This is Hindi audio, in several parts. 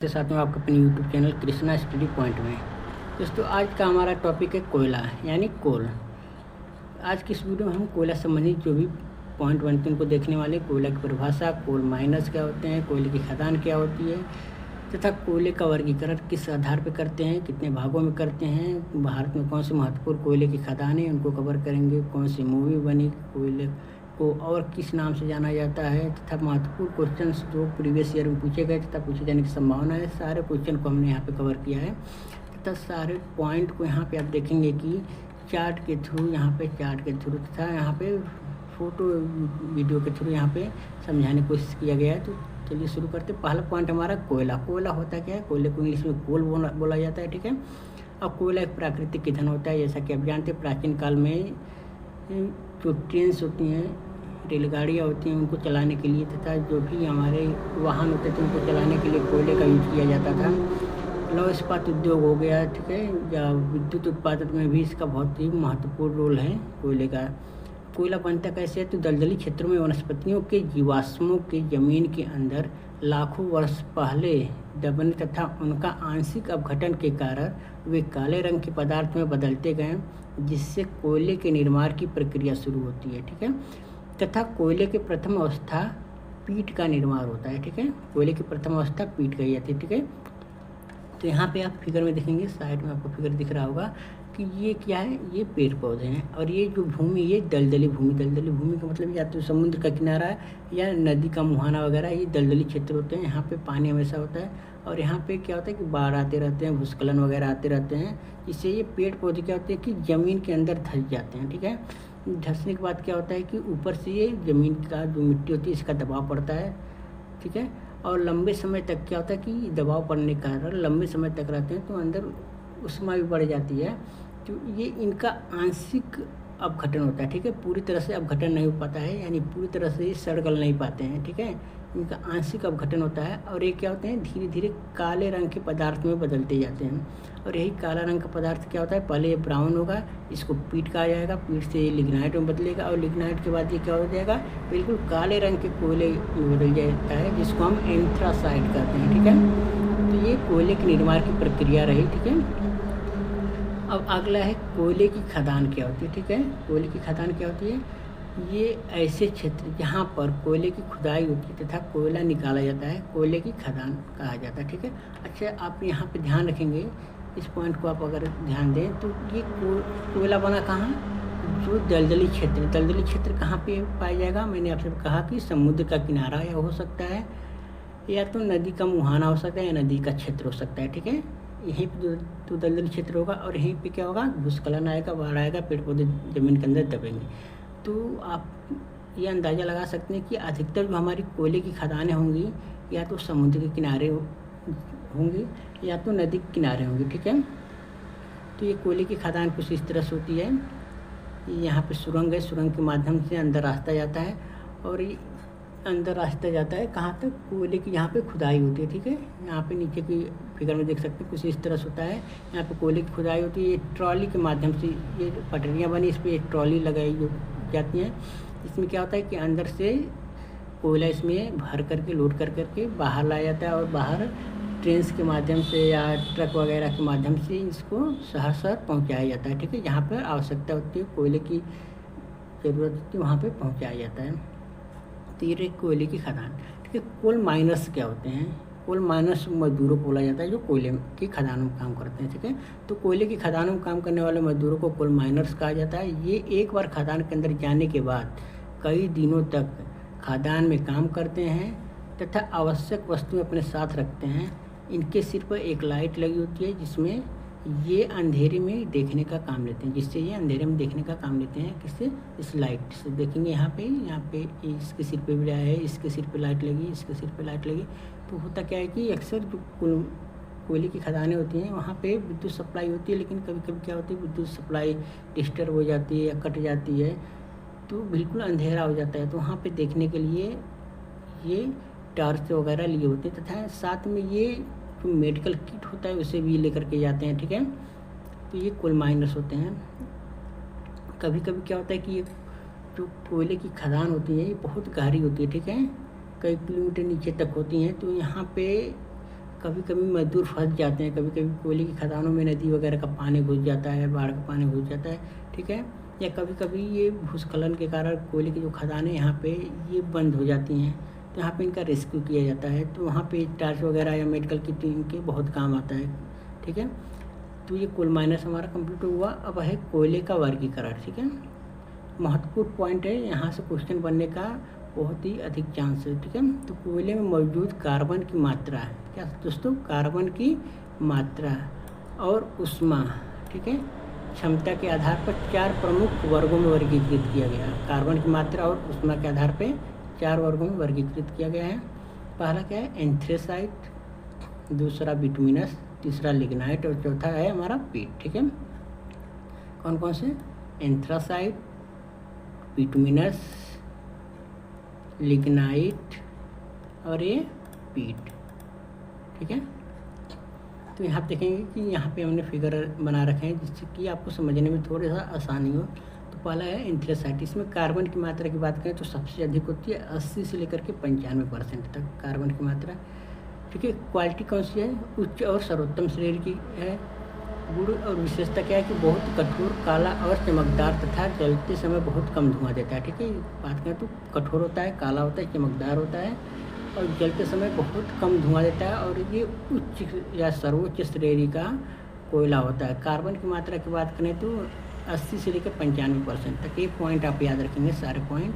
के साथ में आपका अपने YouTube channel Krishna study point में। दोस्तों आज का हमारा टॉपिक है कोयला यानी कोल। आज की इस वीडियो में हम कोयला संबंधित जो भी पॉइंट बनते हैं उनको देखने वाले। कोयला की परिभाषा, कोल माइनस क्या होते हैं, कोयले की खदान क्या होती है तथा कोयले का वर्गीकरण किस आधार पर करते हैं, कितने भागों में करते हैं, भारत में कौन सी महत्वपूर्ण कोयले की खदानें उनको कवर करेंगे, कौन सी मूवी बनी, कोयले को और किस नाम से जाना जाता है तथा महत्वपूर्ण क्वेश्चंस जो प्रीवियस ईयर में पूछे गए तथा पूछे जाने की संभावना है, सारे क्वेश्चन को हमने यहाँ पे कवर किया है तथा सारे पॉइंट को यहाँ पे आप देखेंगे कि चार्ट के थ्रू, यहाँ पे चार्ट के थ्रू तथा यहाँ पे फोटो वीडियो के थ्रू यहाँ पे समझाने की कोशिश किया गया है। तो चलिए शुरू करते। पहला पॉइंट हमारा कोयला। कोयला होता क्या है? कोयले को इंग्लिश में कोल बोला जाता है, ठीक है। अब कोयला एक प्राकृतिक ईंधन होता है, जैसा कि आप जानते हैं। प्राचीन काल में जो ट्रेन्स होती हैं, रेलगाड़ियाँ होती हैं, उनको चलाने के लिए तथा जो भी हमारे वाहन होते थे उनको चलाने के लिए कोयले का यूज किया जाता था। लौह इस्पात उद्योग हो गया, ठीक है, या विद्युत उत्पादन में भी इसका बहुत ही महत्वपूर्ण रोल है कोयले का। कोयला बनता कैसे है? तो दलदली क्षेत्रों में वनस्पतियों के जीवाश्मों के जमीन के अंदर लाखों वर्ष पहले दबने तथा उनका आंशिक अपघटन के कारण वे काले रंग के पदार्थ में बदलते गए, जिससे कोयले के निर्माण की प्रक्रिया शुरू होती है, ठीक है। तथा कोयले के प्रथम अवस्था पीट का निर्माण होता है, ठीक है। कोयले की प्रथम अवस्था पीट कही जाती है, ठीक है। तो यहाँ पे आप फिगर में देखेंगे, साइड में आपको फिगर दिख रहा होगा कि ये क्या है, ये पेड़ पौधे हैं और ये जो भूमि, ये दलदली भूमि। दलदली भूमि का मतलब या तो समुद्र का किनारा है या नदी का मुहाना वगैरह, ये दलदली क्षेत्र होते हैं। यहाँ पे पानी हमेशा होता है और यहाँ पे क्या होता है कि बाढ़ आते रहते हैं, भूस्खलन वगैरह आते रहते हैं, जिससे ये पेड़ पौधे क्या होते हैं कि ज़मीन के अंदर धंस जाते हैं, ठीक है। धंसने के बाद क्या होता है कि ऊपर से ये ज़मीन का जो मिट्टी होती है इसका दबाव पड़ता है, ठीक है। और लंबे समय तक क्या होता है कि दबाव पड़ने के कारण लंबे समय तक रहते हैं तो अंदर ऊष्मा भी बढ़ जाती है। तो ये इनका आंशिक अपघटन होता है, ठीक है। पूरी तरह से अपघटन नहीं हो पाता है, यानी पूरी तरह से ये सड़ गल नहीं पाते हैं, ठीक है। इनका आंशिक अपघटन होता है और ये क्या होते हैं, धीरे धीरे काले रंग के पदार्थ में बदलते जाते हैं। और यही काला रंग का पदार्थ क्या होता है, पहले ये ब्राउन होगा, इसको पीट कहा जाएगा, पीट से ये लिग्नाइट में बदलेगा और लिग्नाइट के बाद ये क्या हो जाएगा, बिल्कुल काले रंग के कोयले में बदल जाता है, जिसको हम एंथ्रासाइट कहते हैं, ठीक है। तो ये कोयले के निर्माण की प्रक्रिया रही, ठीक है। अब अगला है कोयले की खदान क्या होती है, ठीक है। कोयले की खदान क्या होती है? ये ऐसे क्षेत्र जहाँ पर कोयले की खुदाई होती है तथा कोयला निकाला जाता है, कोयले की खदान कहा जाता है, ठीक है। अच्छा, आप यहाँ पे ध्यान रखेंगे, इस पॉइंट को आप अगर ध्यान दें तो ये कोयला बना कहाँ? जो दलदली क्षेत्र। दलदली क्षेत्र कहाँ पे पाया जाएगा? मैंने आपसे कहा कि समुद्र का किनारा या हो सकता है, या तो नदी का मुहाना हो सकता है, या नदी का क्षेत्र हो सकता है, ठीक है। यहीं पे तो दलदली क्षेत्र होगा और यहीं पे क्या होगा, भूस्खलन आएगा, बाढ़ आएगा, पेड़ पौधे ज़मीन के अंदर दबेंगे। तो आप ये अंदाज़ा लगा सकते हैं कि अधिकतर जो हमारी कोयले की खदानें होंगी या तो समुद्र के किनारे होंगी या तो नदी के किनारे होंगी, ठीक है। तो ये कोयले की खदान कुछ इस तरह से होती है। यहाँ पे सुरंग है, सुरंग के माध्यम से अंदर रास्ता जाता है और अंदर रास्ता जाता है कहाँ तक? कोयले की यहाँ पे खुदाई होती है, ठीक है। यहाँ पे नीचे की फिगर में देख सकते हैं कुछ इस तरह से होता है। यहाँ पे कोयले की खुदाई होती है, ये ट्रॉली के माध्यम से, ये पटरियाँ बनी, इस पर एक ट्रॉली लगाई जाती हैं। इसमें क्या होता है कि अंदर से कोयला इसमें भर करके, लोड कर करके बाहर लाया जाता है और बाहर ट्रेन्स के माध्यम से या ट्रक वगैरह के माध्यम से इसको शहर शहर पहुँचाया जाता है, ठीक है। जहाँ पर आवश्यकता होती है, कोयले की ज़रूरत होती है, वहाँ पर पहुँचाया जाता है। तो ये कोयले की खदान, ठीक है। कोल माइनर्स क्या होते हैं? कोल माइनर्स मजदूरों को बोला जाता है जो कोयले की खदानों में काम करते हैं, ठीक है। तो कोयले की खदानों में काम करने वाले मजदूरों को कोल माइनर्स कहा जाता है। ये एक बार खदान के अंदर जाने के बाद कई दिनों तक खदान में काम करते हैं तथा आवश्यक वस्तुएं अपने साथ रखते हैं। इनके सिर पर एक लाइट लगी होती है जिसमें ये अंधेरे में देखने का काम लेते हैं, जिससे ये अंधेरे में देखने का काम लेते हैं। किससे? इस लाइट से देखेंगे। यहाँ पे इसके सिर पे भी लाया है, इसके सिर पे लाइट लगी, इसके सिर पे लाइट लगी। तो होता क्या है कि अक्सर जो कोयले की खदानें होती हैं वहाँ पे विद्युत सप्लाई होती है, लेकिन कभी कभी क्या होती है, विद्युत सप्लाई डिस्टर्ब हो जाती है या कट जाती है तो बिल्कुल अंधेरा हो जाता है। तो वहाँ पर देखने के लिए ये टॉर्च वगैरह लिए होते हैं तथा साथ में ये जो मेडिकल किट होता है उसे भी लेकर के जाते हैं, ठीक है। तो ये कोल माइनर्स होते हैं। कभी कभी क्या होता है कि ये जो कोयले की खदान होती है ये बहुत गहरी होती है, ठीक है, कई किलोमीटर नीचे तक होती हैं। तो यहाँ पे कभी कभी मजदूर फंस जाते हैं, कभी कभी कोयले की खदानों में नदी वगैरह का पानी घुस जाता है, बाढ़ का पानी घुस जाता है, ठीक है। या कभी कभी ये भूस्खलन के कारण कोयले की जो खदानें यहाँ पे ये बंद हो जाती हैं, तो यहाँ पे इनका रेस्क्यू किया जाता है। तो वहाँ पे टार्च वगैरह या मेडिकल किट इनके बहुत काम आता है, ठीक है। तो ये कोल माइनस हमारा कंप्लीट हुआ। अब है कोयले का वर्गीकरण, ठीक है। महत्वपूर्ण पॉइंट है, यहाँ से क्वेश्चन बनने का बहुत ही अधिक चांस है, ठीक है। तो कोयले में मौजूद कार्बन की मात्रा, क्या दोस्तों, कार्बन की मात्रा और ऊष्मा, ठीक है, क्षमता के आधार पर 4 प्रमुख वर्गों में वर्गीकृत किया गया है। कार्बन की मात्रा और ऊष्मा के आधार पर 4 वर्गों में वर्गीकृत किया गया है। पहला क्या है, एंथ्रेसाइट, दूसरा बिटुमिनस, तीसरा लिग्नाइट और चौथा है हमारा पीट, ठीक है। कौन कौन से, एंथ्रासाइट, बिटुमिनस, लिग्नाइट और ये पीट, ठीक है। तो यहाँ देखेंगे कि यहाँ पे हमने फिगर बना रखे हैं जिससे कि आपको समझने में थोड़ा सा आसानी हो। तो पहला है एंथ्रेसाइट, इसमें कार्बन की मात्रा की बात करें तो सबसे अधिक होती है, 80 से लेकर के 95% तक कार्बन की मात्रा, ठीक है। क्वालिटी कौन सी है, उच्च और सर्वोत्तम श्रेणी की है। गुण और विशेषता क्या है कि बहुत कठोर, काला और चमकदार तथा जलते समय बहुत कम धुआं देता है, ठीक है। बात करें तो कठोर होता है, काला होता है, चमकदार होता है और जलते समय बहुत कम धुआं देता है और ये उच्च या सर्वोच्च श्रेणी का कोयला होता है। कार्बन की मात्रा की बात करें तो 80 से लेकर 95% तक। ये पॉइंट आप याद रखेंगे, सारे पॉइंट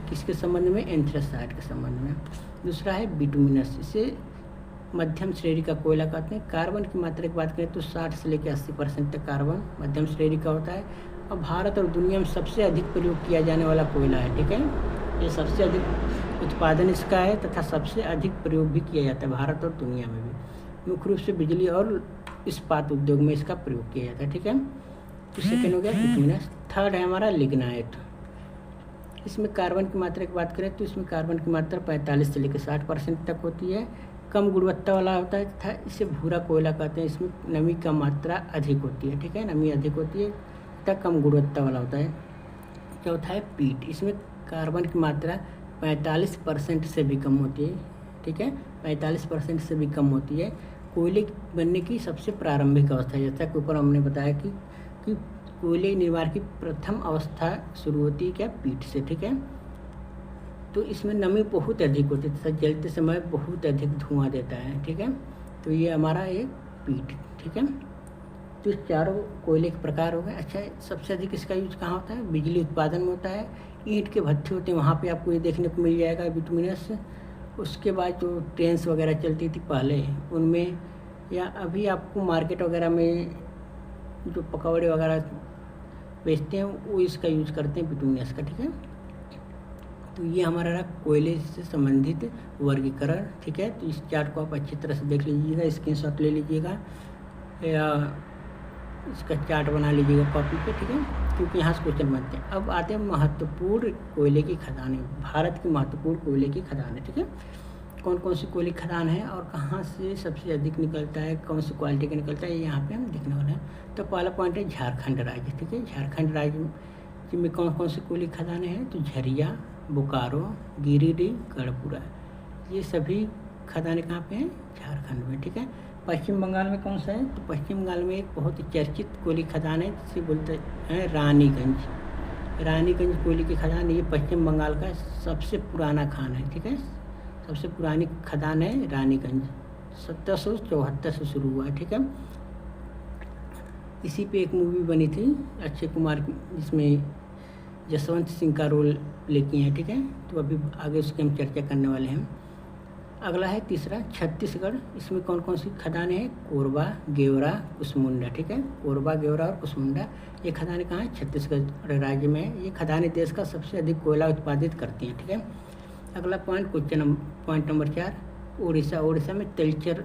किसके संबंध में, एंथ्रेसाइट के संबंध में। दूसरा है बिटुमिनस, इसे मध्यम श्रेणी का कोयला कहते हैं। कार्बन की मात्रा की बात करें तो 60 से लेकर 80% तक कार्बन मध्यम श्रेणी का होता है और भारत और दुनिया में सबसे अधिक प्रयोग किया जाने वाला कोयला है, ठीक है। ये सबसे अधिक उत्पादन इसका है तथा सबसे अधिक प्रयोग भी किया जाता है भारत और दुनिया में भी। मुख्य रूप से बिजली और इस्पात उद्योग में इसका प्रयोग किया जाता है, ठीक है। तो सेकेंड हो गया बिटुमिनस। थर्ड है हमारा लिग्नाइट, इसमें कार्बन की मात्रा की बात करें तो इसमें कार्बन की मात्रा 45 से लेकर 60% तक होती है। कम गुणवत्ता वाला होता है तथा इसे भूरा कोयला कहते हैं। इसमें नमी का मात्रा अधिक होती है, ठीक है, नमी अधिक होती है तथा कम गुणवत्ता वाला होता है। चौथा है पीट, इसमें कार्बन की मात्रा 45% से भी कम होती है, ठीक है, 45% से भी कम होती है। कोयले बनने की सबसे प्रारंभिक अवस्था, जैसा कि ऊपर हमने बताया कि कोयले निर्माण की प्रथम अवस्था शुरू होती है क्या, पीट से, ठीक है। तो इसमें नमी बहुत अधिक होती है तथा जलते समय बहुत अधिक धुआं देता है, ठीक है। तो ये हमारा एक पीट, ठीक है। तो चारों कोयले के प्रकार हो गए। अच्छा, सबसे अधिक इसका यूज कहाँ होता है, बिजली उत्पादन में होता है। ईंट के भट्ठे होते हैं वहाँ पे आपको ये देखने को मिल जाएगा बिटुमिनस। उसके बाद जो ट्रेन्स वगैरह चलती थी पहले उनमें, या अभी आपको मार्केट वगैरह में जो पकौड़े वगैरह बेचते हैं वो इसका यूज करते हैं बिटुमिनस का, ठीक है। तो ये हमारा रहा कोयले से संबंधित वर्गीकरण, ठीक है। तो इस चार्ट को आप अच्छी तरह से देख लीजिएगा, स्क्रीनशॉट ले लीजिएगा या इसका चार्ट बना लीजिएगा कॉपी पे, ठीक है, क्योंकि यहाँ से क्वेश्चन बनते हैं। अब आते हैं महत्वपूर्ण कोयले की खदानें, भारत की महत्वपूर्ण कोयले की खदानें, ठीक है। कौन कौन सी कोयले की खदान है और कहाँ से सबसे अधिक निकलता है, कौन सी क्वालिटी का निकलता है, ये यहाँ पे हम देखने वाले हैं। तो पहला पॉइंट है झारखंड राज्य, ठीक है। झारखंड राज्य में कौन कौन सी कोयले की खदानें हैं, तो झरिया, बोकारो, गिरिडीह, गढ़पुरा, ये सभी खदानें कहाँ पे हैं, झारखंड में, ठीक है। पश्चिम बंगाल में कौन सा है, तो पश्चिम बंगाल में एक बहुत ही चर्चित कोयले खदान है जिसे बोलते हैं रानीगंज। रानीगंज कोयले की खदान, ये पश्चिम बंगाल का सबसे पुराना खान है, ठीक है। सबसे पुरानी खदान है रानीगंज, 1774 से शुरू हुआ है, ठीक है। इसी पे एक मूवी बनी थी अक्षय कुमार की जिसमें जसवंत सिंह का रोल प्ले किए हैं, ठीक है। तो अभी आगे उसकी हम चर्चा करने वाले हैं। अगला है तीसरा छत्तीसगढ़, इसमें कौन कौन सी खदानें हैं, कोरबा, गेवरा, कुसमुंडा, ठीक है। कोरबा, गेवरा और कुसमुंडा ये खदानें कहाँ हैं, छत्तीसगढ़ राज्य में है। ये खदानें देश का सबसे अधिक कोयला उत्पादित करती हैं, ठीक है। अगला point question point number 4, Orissa. Orissa में तिलचर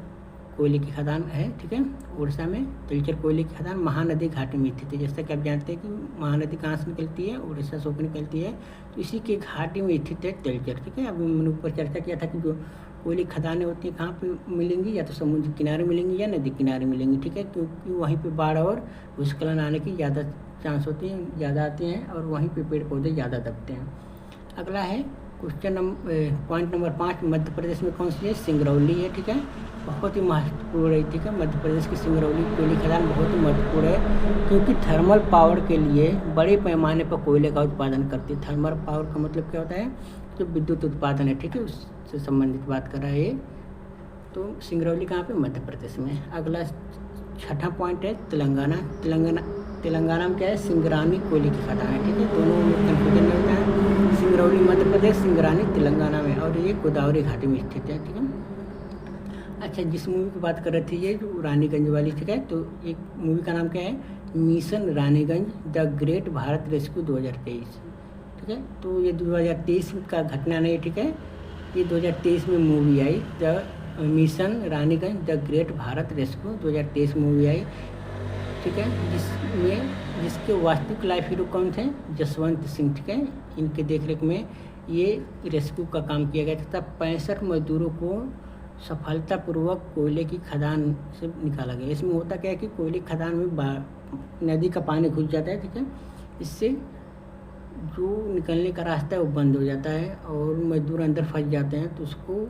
कोयले की खदान है, ठीक है। उड़ीसा में तिलचर कोयले की खदान महानदी घाटी में स्थित है। जैसा कि आप जानते हैं कि महानदी कहाँ से निकलती है, उड़ीसा से होकर निकलती है, तो इसी के घाटी में स्थित है तिलचर, ठीक है। अभी मैंने ऊपर चर्चा किया था कि जो कोयले की खदानें होती हैं कहाँ पे मिलेंगी, या तो समुद्र किनारे मिलेंगी या नदी किनारे मिलेंगी, ठीक है, क्योंकि वहीं पे बाढ़ और भूस्खलन आने की ज़्यादा चांस होती हैं, ज़्यादा आते हैं और वहीं पे पेड़ पौधे ज़्यादा दबते हैं। अगला है पॉइंट नंबर 5, मध्य प्रदेश में कौन सी है? सिंगरौली है, ठीक है। बहुत ही महत्वपूर्ण है, ठीक है। मध्य प्रदेश की सिंगरौली कोयले खदान बहुत ही महत्वपूर्ण है, क्योंकि थर्मल पावर के लिए बड़े पैमाने पर कोयले का उत्पादन करती है। थर्मल पावर का मतलब क्या होता है? जो विद्युत उत्पादन है, ठीक है, उससे संबंधित बात कर रहा है ये। तो सिंगरौली कहाँ पे? मध्य प्रदेश में। अगला 6ठा पॉइंट है तेलंगाना। तेलंगाना में क्या है? सिंगरानी कोयले की खदान है, ठीक है। दोनों में कन्फ्यूजन नहीं होता है। सिंगरौली मध्य प्रदेश, सिंगरानी तेलंगाना में, और ये गोदावरी घाटी में स्थित है, ठीक है। अच्छा, जिस मूवी की बात कर रहे थे ये जो रानीगंज वाली, ठीक है, तो एक मूवी का नाम क्या है? Mission Raniganj the great Bharat rescue 2023, ठीक है। तो ये 2023 का घटना नहीं, ठीक है, ये 2023 में मूवी आई, the mission Raniganj the great Bharat rescue 2023 movie आई, ठीक है, जिसके वास्तविक लाइफ हीरो कौन थे? जसवंत सिंह, ठीक है। इनके देखरेख में ये रेस्क्यू का काम किया गया था। 65 मजदूरों को सफलतापूर्वक कोयले की खदान से निकाला गया। इसमें होता क्या है कि कोयले की खदान में नदी का पानी घुस जाता है, ठीक है। इससे जो निकलने का रास्ता है वो बंद हो जाता है और मजदूर अंदर फंस जाते हैं। तो उसको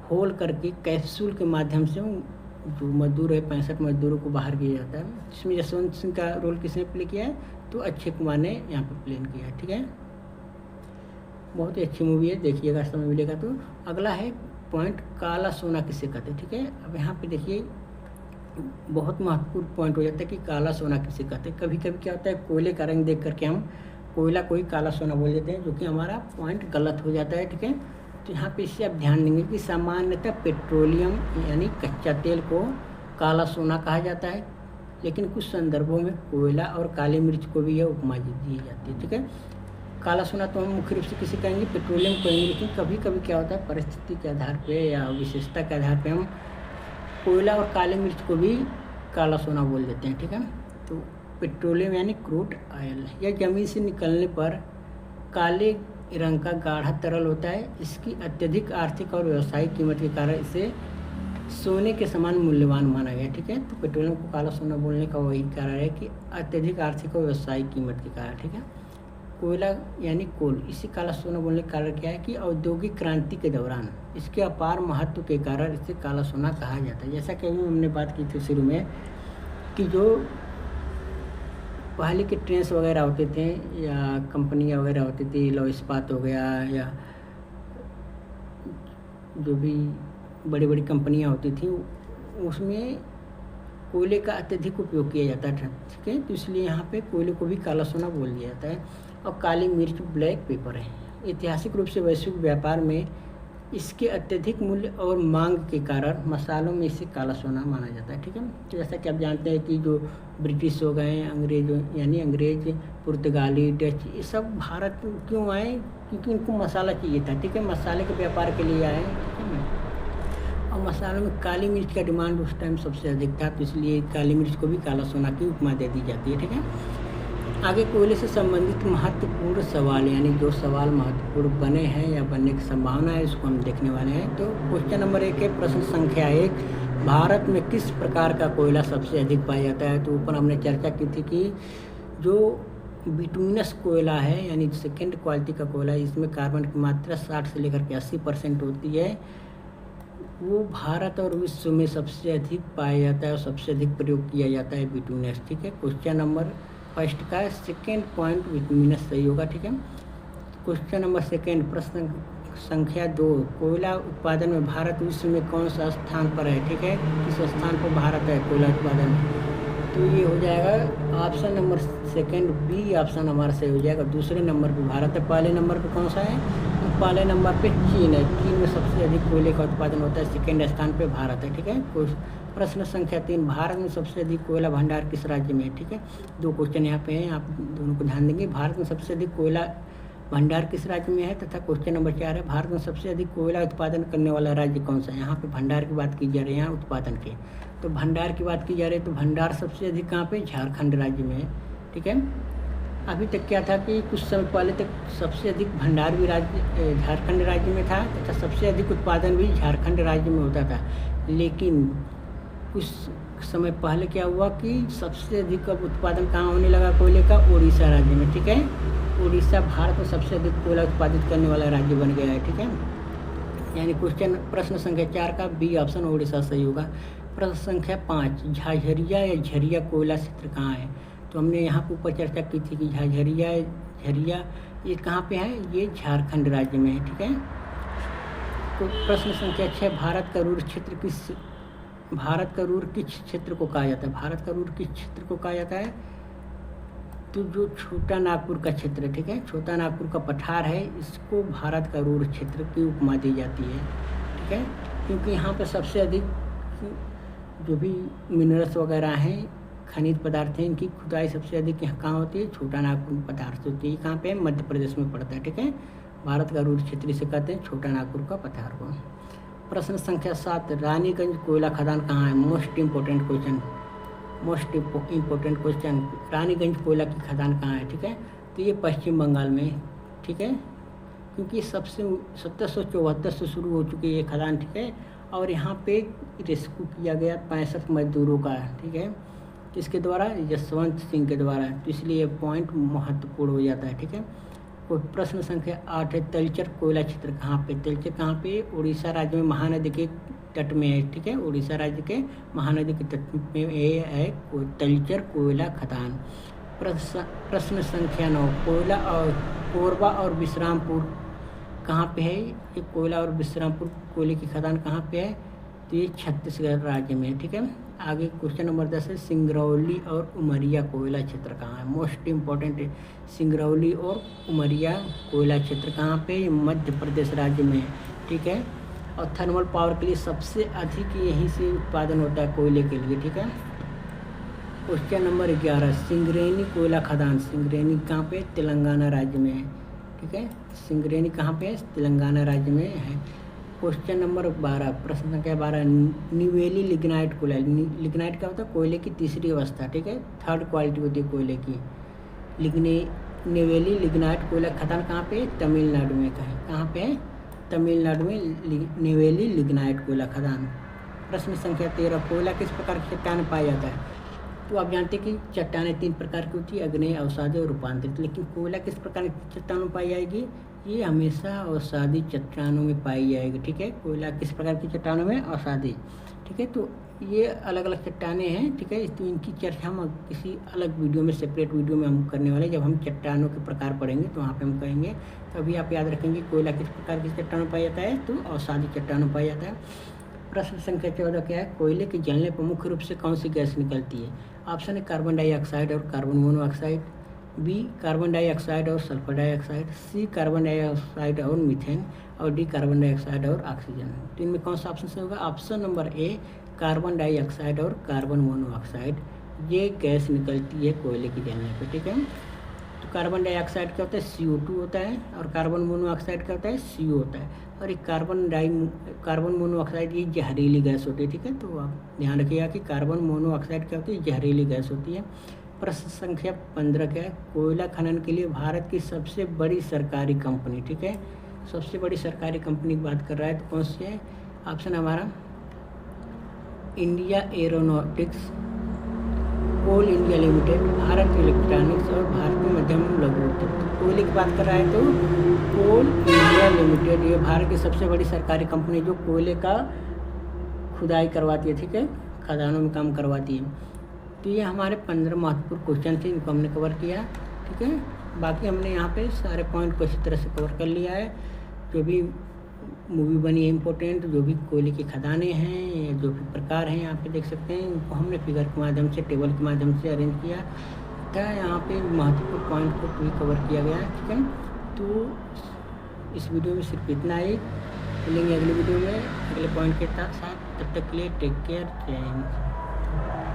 होल करके कैप्सूल के माध्यम से जो मजदूर है 65 मजदूरों को बाहर किया जाता है। इसमें जसवंत सिंह का रोल किसने प्ले किया है? तो अक्षय कुमार ने यहाँ पर प्ले किया है, ठीक है। बहुत ही अच्छी मूवी है, देखिएगा समय मिलेगा तो। अगला है पॉइंट काला सोना किसे कहते हैं, ठीक है। अब यहाँ पे देखिए बहुत महत्वपूर्ण पॉइंट हो जाता है कि काला सोना किसे कहते हैं। कभी कभी क्या होता है, कोयले का रंग देख करके हम कोयला को ही काला सोना बोल देते हैं, जो कि हमारा पॉइंट गलत हो जाता है, ठीक है। तो यहाँ पे इससे आप ध्यान देंगे कि सामान्यतः पेट्रोलियम यानी कच्चा तेल को काला सोना कहा जाता है, लेकिन कुछ संदर्भों में कोयला और काली मिर्च को भी यह उपमा दी जाती है, ठीक है। काला सोना तो हम मुख्य रूप से किसे कहेंगे? पेट्रोलियम कहेंगे, लेकिन कभी कभी क्या होता है, परिस्थिति के आधार पे या विशेषता के आधार पे हम कोयला और काली मिर्च को भी काला सोना बोल देते हैं, ठीक है। तो पेट्रोलियम यानी क्रूड ऑयल, यह ज़मीन से निकलने पर काले रंग का गाढ़ा तरल होता है। इसकी अत्यधिक आर्थिक और व्यावसायिक कीमत के कारण इसे सोने के समान मूल्यवान माना गया, ठीक है। तो पेट्रोलियम को काला सोना बोलने का वही कारण है कि अत्यधिक आर्थिक और व्यावसायिक कीमत के कारण, ठीक है। कोयला यानी कोल, इसी काला सोना बोलने का कारण क्या है कि औद्योगिक क्रांति के दौरान इसके अपार महत्व के कारण इसे काला सोना कहा जाता है। जैसा कि अभी हमने बात की थी शुरू में कि जो पहले के ट्रेन्स वगैरह होते थे या कंपनियां वगैरह होती थी, लौह इस्पात हो गया या जो भी बड़ी बड़ी कंपनियां होती थी, उसमें कोयले का अत्यधिक उपयोग किया जाता था, ठीक है। तो इसलिए यहाँ पे कोयले को भी काला सोना बोल दिया जाता है। और काली मिर्च ब्लैक पेपर है। ऐतिहासिक रूप से वैश्विक व्यापार में इसके अत्यधिक मूल्य और मांग के कारण मसालों में इसे काला सोना माना जाता है, ठीक है। तो जैसा कि आप जानते हैं कि जो ब्रिटिश हो गए, अंग्रेज, पुर्तगाली, डच, ये सब भारत क्यों आए? क्योंकि इनको मसाला चाहिए था, ठीक है, मसाले के व्यापार के लिए आए, ठीक है। और मसालों में काली मिर्च का डिमांड उस टाइम सबसे अधिक था, तो इसलिए काली मिर्च को भी काला सोना की उपमा दे दी जाती है, ठीक है। आगे कोयले से संबंधित महत्वपूर्ण सवाल, यानी जो सवाल महत्वपूर्ण बने हैं या बनने की संभावना है, इसको हम देखने वाले हैं। तो क्वेश्चन नंबर 1 है, प्रश्न संख्या 1, भारत में किस प्रकार का कोयला सबसे अधिक पाया जाता है? तो ऊपर हमने चर्चा की थी कि जो बिटुमिनस कोयला है, यानी सेकेंड क्वालिटी का कोयला है, इसमें कार्बन की मात्रा 60 से लेकर के 80% होती है, वो भारत और विश्व में सबसे अधिक पाया जाता है और सबसे अधिक प्रयोग किया जाता है बिटुमिनस, ठीक है। क्वेश्चन नंबर फर्स्ट का सेकेंड पॉइंट बिटुमिनस सही होगा, ठीक है। क्वेश्चन नंबर 2, प्रश्न संख्या 2, कोयला उत्पादन में भारत विश्व में कौन सा स्थान पर है, ठीक है। किस स्थान पर भारत है कोयला उत्पादन में? तो ये हो जाएगा ऑप्शन नंबर 2 बी ऑप्शन हमारा सही हो जाएगा। दूसरे नंबर पे भारत है, पहले नंबर पे कौन सा है? तो पहले नंबर पे चीन है। चीन में सबसे अधिक कोयले का उत्पादन होता है, सेकेंड स्थान पे भारत है, ठीक है। प्रश्न संख्या 3, भारत में सबसे अधिक कोयला भंडार किस राज्य में है, ठीक है। 2 क्वेश्चन यहाँ पे हैं, आप दोनों को ध्यान देंगे। भारत में सबसे अधिक कोयला भंडार किस राज्य में है, तथा क्वेश्चन नंबर 4 है, भारत में सबसे अधिक कोयला उत्पादन करने वाला राज्य कौन सा है? यहाँ पे भंडार की बात की जा रही है, यहाँ उत्पादन की। तो भंडार की बात की जा रही है, तो भंडार सबसे अधिक कहाँ पे? झारखंड राज्य में है, ठीक है। अभी तक क्या था कि कुछ समय पहले तक सबसे अधिक भंडार भी झारखंड राज्य में था तथा सबसे अधिक उत्पादन भी झारखंड राज्य में होता था, लेकिन कुछ समय पहले क्या हुआ कि सबसे अधिक अब उत्पादन कहाँ होने लगा कोयले का? उड़ीसा राज्य में, ठीक है। उड़ीसा भारत में सबसे अधिक कोयला उत्पादित करने वाला राज्य बन गया है, ठीक है। यानी क्वेश्चन प्रश्न संख्या 4 का बी ऑप्शन उड़ीसा सही होगा। प्रश्न संख्या 5, झाझरिया या झरिया कोयला क्षेत्र कहाँ है? तो हमने यहाँ पर ऊपर चर्चा की थी कि झरिया ये कहाँ पे है? ये झारखंड राज्य में है, ठीक है। तो प्रश्न संख्या 6, भारत का रूर क्षेत्र किस क्षेत्र को कहा जाता है? भारत का रूर किस क्षेत्र को कहा जाता है? तो जो छोटा नागपुर का क्षेत्र है, ठीक है, छोटा नागपुर का पठार है, इसको भारत का रूर क्षेत्र की उपमा दी जाती है, ठीक है। क्योंकि यहाँ पर सबसे अधिक जो भी मिनरल्स वगैरह हैं, खनिज पदार्थ हैं, इनकी खुदाई सबसे अधिक यहाँ कहाँ होती है? छोटा नागपुर पठार से होती है। कहाँ पे? मध्य प्रदेश में पड़ता है, ठीक है। भारत का रूर क्षेत्र से कहते हैं छोटा नागपुर का पठार को। प्रश्न संख्या 7, रानीगंज कोयला खदान कहाँ है? मोस्ट इम्पोर्टेंट क्वेश्चन, रानीगंज कोयला की खदान कहाँ है? ठीक है, तो ये पश्चिम बंगाल में, ठीक है, क्योंकि सबसे 1774 से शुरू हो चुकी है ये खदान, ठीक है। और यहाँ पे रेस्क्यू किया गया 65 मजदूरों का, ठीक है, किसके द्वारा? यशवंत सिंह के द्वारा। तो इसलिए ये पॉइंट महत्वपूर्ण हो जाता है, ठीक है। और प्रश्न संख्या 8 है, तलचर कोयला क्षेत्र कहाँ पे? तलचर कहाँ पे? उड़ीसा राज्य में महानदी के तट में है, ठीक है, उड़ीसा राज्य के महानदी के तट में ये है तलचर कोयला खदान। प्रश्न संख्या 9, कोयला और कोरबा और विश्रामपुर कहाँ पे है? ये कोयला और विश्रामपुर कोयले की खदान कहाँ पे है? तो ये छत्तीसगढ़ राज्य में है, ठीक है। आगे क्वेश्चन नंबर 10 है, सिंगरौली और उमरिया कोयला क्षेत्र कहाँ है? मोस्ट इम्पोर्टेंट है, सिंगरौली और उमरिया कोयला क्षेत्र कहाँ पे? मध्य प्रदेश राज्य में है, ठीक है। और थर्मल पावर के लिए सबसे अधिक यहीं से उत्पादन होता है कोयले के लिए, ठीक है। क्वेश्चन नंबर 11, सिंगरेनी कोयला खदान, सिंगरेनी कहाँ पे? तेलंगाना राज्य में है, ठीक है। सिंगरेनी कहाँ पे है? तेलंगाना राज्य में है। क्वेश्चन नंबर 12, प्रश्न संख्या 12, निवेली लिग्नाइट कोयला, लिग्नाइट क्या होता है? कोयले की तीसरी अवस्था, ठीक है, थर्ड क्वालिटी होती है कोयले की। निवेली लिग्नाइट कोयला खदान कहाँ पे? तमिलनाडु में कहाँ पे है? तमिलनाडु में निवेली लिग्नाइट कोयला खदान। प्रश्न संख्या 13, कोयला किस प्रकार की चट्टान में पाया जाता है? तो आप जानते हैं कि चट्टानें 3 प्रकार की होती है, अग्नेय, अवसादी और रूपांतरित। लेकिन कोयला किस प्रकार की चट्टानों में पाई जाएगी? ये हमेशा अवसादी चट्टानों में पाई जाएगी, ठीक है। कोयला किस प्रकार की चट्टानों में? अवसादी, ठीक है। तो ये अलग अलग चट्टानें हैं, ठीक है। तो इनकी चर्चा हम किसी अलग वीडियो में, सेपरेट वीडियो में हम करने वाले, जब हम चट्टानों के प्रकार पढ़ेंगे तो वहाँ पे हम कहेंगे। तो अभी आप याद रखेंगे कोयला किस प्रकार की चट्टानों में पाया जाता है? तो अवसादी चट्टानों में पाया जाता है। प्रश्न संख्या 14 क्या है? कोयले के जलने पर मुख्य रूप से कौन सी गैस निकलती है? ऑप्शन है कार्बन डाइऑक्साइड और carbon monoxide, B carbon dioxide और sulphur dioxide, C carbon dioxide और मीथेन, और डी कार्बन डाइऑक्साइड और ऑक्सीजन। तो इनमें कौन सा ऑप्शन सही होगा? Option number A carbon dioxide और कार्बन मोनोऑक्साइड, ये गैस निकलती है कोयले की जलने पर, ठीक है। तो कार्बन डाइऑक्साइड क्या होता है? CO2 होता है, और कार्बन मोनोऑक्साइड क्या होता है? CO होता है। और एक कार्बन मोनोऑक्साइड ये जहरीली गैस होती है, ठीक है। तो आप ध्यान रखिएगा कि कार्बन मोनोऑक्साइड क्या होती है? जहरीली गैस होती है। प्रश्न संख्या 15 क्या है? कोयला खनन के लिए भारत की सबसे बड़ी सरकारी कंपनी, ठीक है, सबसे बड़ी सरकारी कंपनी की बात कर रहा है, तो कौन सी है? ऑप्शन हमारा इंडिया एरोनॉटिक्स, कोल इंडिया लिमिटेड, भारत इलेक्ट्रॉनिक्स और भारतीय मध्यम लघु उद्योग। तो कोयले की बात कर रहा है तो कोल इंडिया लिमिटेड, ये भारत की सबसे बड़ी सरकारी कंपनी जो कोयले का खुदाई करवाती है, ठीक है, खदानों में काम करवाती है। तो ये हमारे 15 महत्वपूर्ण क्वेश्चन थे, इनको हमने कवर किया, ठीक है। बाकी हमने यहाँ पे सारे पॉइंट को इसी तरह से कवर कर लिया है। जो भी मूवी बनी है इम्पोर्टेंट, जो भी कोयले की खदानें हैं, जो भी प्रकार हैं, यहाँ पे देख सकते हैं, इनको हमने फिगर के माध्यम से, टेबल के माध्यम से अरेंज किया था। यहाँ पे महत्वपूर्ण पॉइंट को भी कवर किया गया है, ठीक है। तो इस वीडियो में सिर्फ इतना ही, मिलेंगे अगले वीडियो में अगले पॉइंट के साथ। तब तक के लिए टेक केयर, जय हिंद।